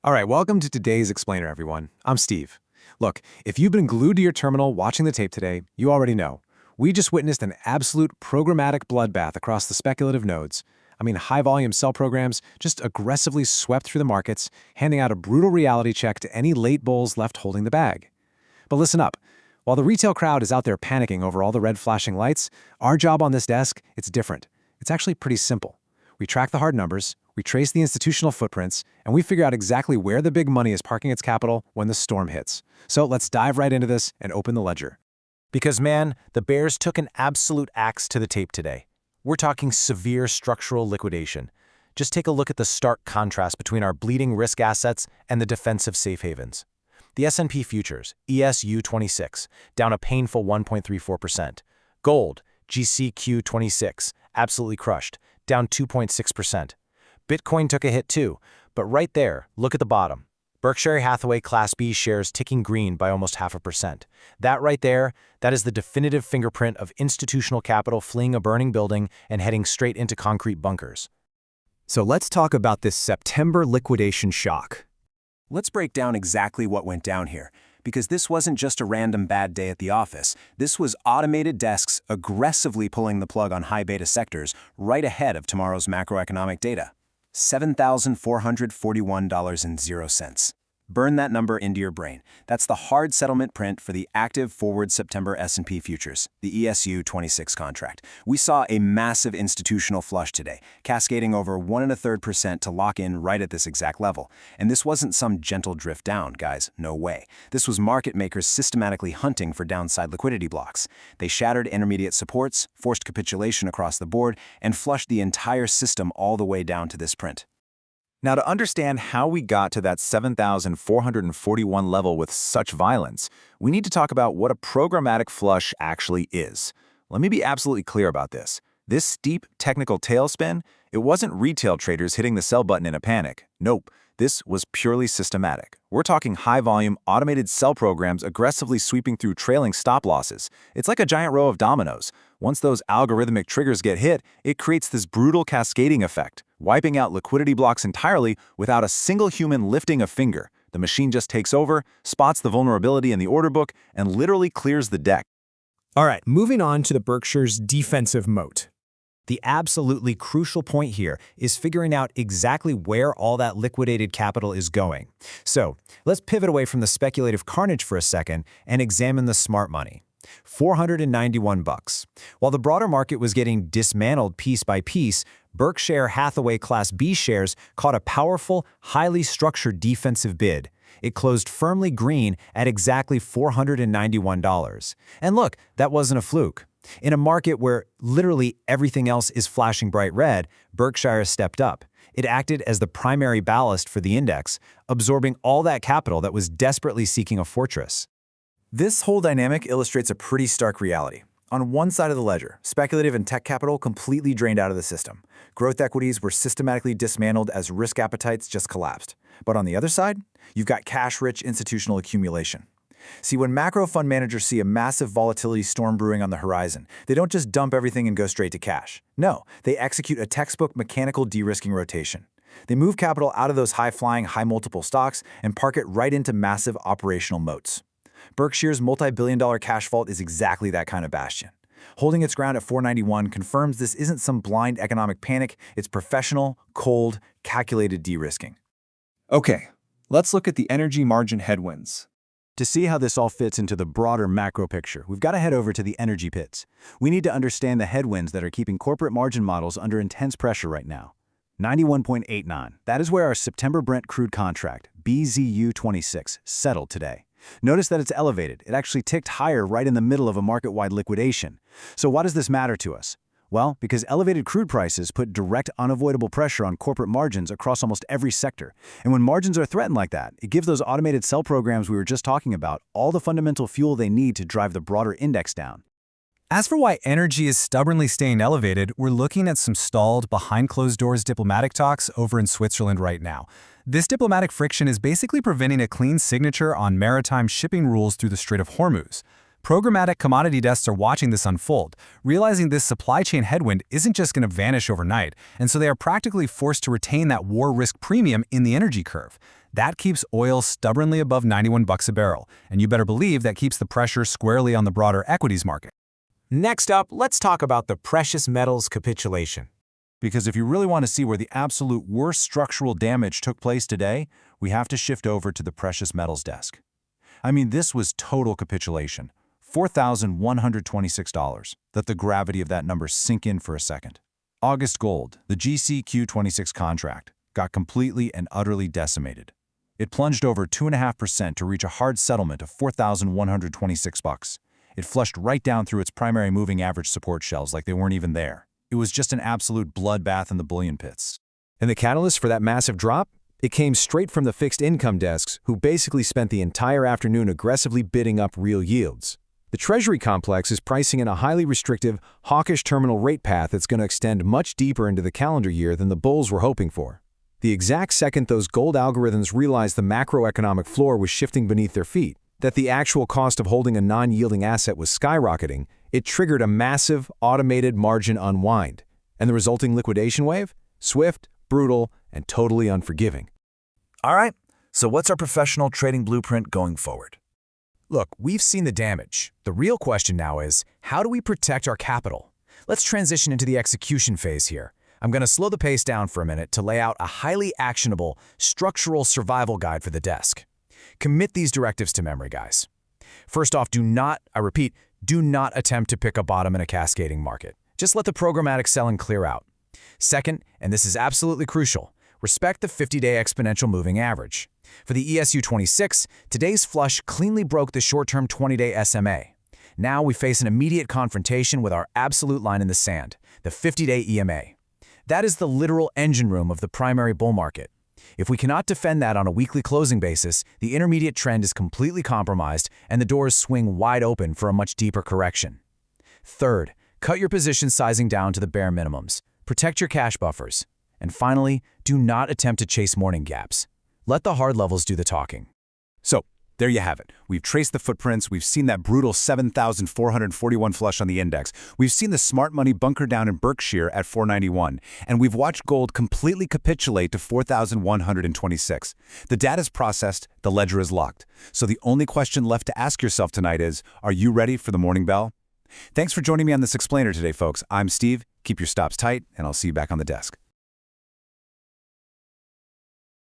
All right, welcome to today's Explainer, everyone. I'm Steve. Look, if you've been glued to your terminal watching the tape today, you already know. We just witnessed an absolute programmatic bloodbath across the speculative nodes. High-volume sell programs just aggressively swept through the markets, handing out a brutal reality check to any late bulls left holding the bag. But listen up. While the retail crowd is out there panicking over all the red flashing lights, our job on this desk, it's different. It's actually pretty simple. We track the hard numbers, we trace the institutional footprints, and we figure out exactly where the big money is parking its capital when the storm hits. So let's dive right into this and open the ledger. Because man, the bears took an absolute axe to the tape today. We're talking severe structural liquidation. Just take a look at the stark contrast between our bleeding risk assets and the defensive safe havens. The S&P futures, ESU26, down a painful 1.34%. Gold, GCQ26, absolutely crushed, down 2.6%. Bitcoin took a hit too, but right there, look at the bottom. Berkshire Hathaway Class B shares ticking green by almost 0.5%. That right there, that is the definitive fingerprint of institutional capital fleeing a burning building and heading straight into concrete bunkers. So let's talk about this September liquidation shock. Let's break down exactly what went down here, because this wasn't just a random bad day at the office. This was automated desks aggressively pulling the plug on high-beta sectors right ahead of tomorrow's macroeconomic data. $7,441.00. Burn that number into your brain. That's the hard settlement print for the active forward September S&P futures, the ESU26 contract. We saw a massive institutional flush today, cascading over 1.33% to lock in right at this exact level. And this wasn't some gentle drift down, guys. No way. This was market makers systematically hunting for downside liquidity blocks. They shattered intermediate supports, forced capitulation across the board, and flushed the entire system all the way down to this print. Now, to understand how we got to that 7,441 level with such violence, we need to talk about what a programmatic flush actually is. Let me be absolutely clear about this. This steep technical tailspin, it wasn't retail traders hitting the sell button in a panic. Nope, this was purely systematic. We're talking high-volume, automated sell programs aggressively sweeping through trailing stop losses. It's like a giant row of dominoes. Once those algorithmic triggers get hit, it creates this brutal cascading effect, wiping out liquidity blocks entirely without a single human lifting a finger. The machine just takes over, spots the vulnerability in the order book, and literally clears the deck. All right, moving on to the Berkshire's defensive moat. The absolutely crucial point here is figuring out exactly where all that liquidated capital is going. So let's pivot away from the speculative carnage for a second and examine the smart money. $491. While the broader market was getting dismantled piece by piece, Berkshire Hathaway Class B shares caught a powerful, highly structured defensive bid. It closed firmly green at exactly $491. And look, that wasn't a fluke. In a market where literally everything else is flashing bright red, Berkshire stepped up. It acted as the primary ballast for the index, absorbing all that capital that was desperately seeking a fortress. This whole dynamic illustrates a pretty stark reality. On one side of the ledger, speculative and tech capital completely drained out of the system. Growth equities were systematically dismantled as risk appetites just collapsed. But on the other side, you've got cash-rich institutional accumulation. See, when macro fund managers see a massive volatility storm brewing on the horizon, they don't just dump everything and go straight to cash. No, they execute a textbook mechanical de-risking rotation. They move capital out of those high-flying, high-multiple stocks and park it right into massive operational moats. Berkshire's multi-billion-dollar cash vault is exactly that kind of bastion. Holding its ground at 491 confirms this isn't some blind economic panic, it's professional, cold, calculated de-risking. Okay, let's look at the energy margin headwinds. To see how this all fits into the broader macro picture, we've got to head over to the energy pits. We need to understand the headwinds that are keeping corporate margin models under intense pressure right now. 91.89. That is where our September Brent crude contract, BZU26, settled today. Notice that it's elevated. It actually ticked higher right in the middle of a market-wide liquidation. So why does this matter to us? Well, because elevated crude prices put direct, unavoidable pressure on corporate margins across almost every sector. And when margins are threatened like that, it gives those automated sell programs we were just talking about all the fundamental fuel they need to drive the broader index down. As for why energy is stubbornly staying elevated, we're looking at some stalled, behind-closed-doors diplomatic talks over in Switzerland right now. This diplomatic friction is basically preventing a clean signature on maritime shipping rules through the Strait of Hormuz. Programmatic commodity desks are watching this unfold, realizing this supply chain headwind isn't just going to vanish overnight, and so they are practically forced to retain that war risk premium in the energy curve. That keeps oil stubbornly above $91 a barrel, and you better believe that keeps the pressure squarely on the broader equities market. Next up, let's talk about the precious metals capitulation. Because if you really want to see where the absolute worst structural damage took place today, we have to shift over to the precious metals desk. I mean, this was total capitulation. $4,126. Let the gravity of that number sink in for a second. August gold, the GCQ26 contract, got completely and utterly decimated. It plunged over 2.5% to reach a hard settlement of $4,126. It flushed right down through its primary moving average support shelves like they weren't even there. It was just an absolute bloodbath in the bullion pits. And the catalyst for that massive drop? It came straight from the fixed income desks, who basically spent the entire afternoon aggressively bidding up real yields. The Treasury complex is pricing in a highly restrictive, hawkish terminal rate path that's going to extend much deeper into the calendar year than the bulls were hoping for. The exact second those gold algorithms realized the macroeconomic floor was shifting beneath their feet, that the actual cost of holding a non-yielding asset was skyrocketing, it triggered a massive, automated margin unwind. And the resulting liquidation wave? Swift, brutal, and totally unforgiving. All right, so what's our professional trading blueprint going forward? Look, we've seen the damage. The real question now is, how do we protect our capital? Let's transition into the execution phase here. I'm going to slow the pace down for a minute to lay out a highly actionable, structural survival guide for the desk. Commit these directives to memory, guys. First off, do not attempt to pick a bottom in a cascading market. Just let the programmatic selling clear out. Second, and this is absolutely crucial, respect the 50-day exponential moving average. For the ESU26, today's flush cleanly broke the short-term 20-day SMA. Now we face an immediate confrontation with our absolute line in the sand, the 50-day EMA. That is the literal engine room of the primary bull market. If we cannot defend that on a weekly closing basis, the intermediate trend is completely compromised and the doors swing wide open for a much deeper correction. Third, cut your position sizing down to the bare minimums. Protect your cash buffers. And finally, do not attempt to chase morning gaps. Let the hard levels do the talking. So, there you have it. We've traced the footprints, we've seen that brutal 7,441 flush on the index, we've seen the smart money bunker down in Berkshire at 491, and we've watched gold completely capitulate to 4,126. The data's processed, the ledger is locked. So the only question left to ask yourself tonight is, are you ready for the morning bell? Thanks for joining me on this explainer today, folks. I'm Steve. Keep your stops tight, and I'll see you back on the desk.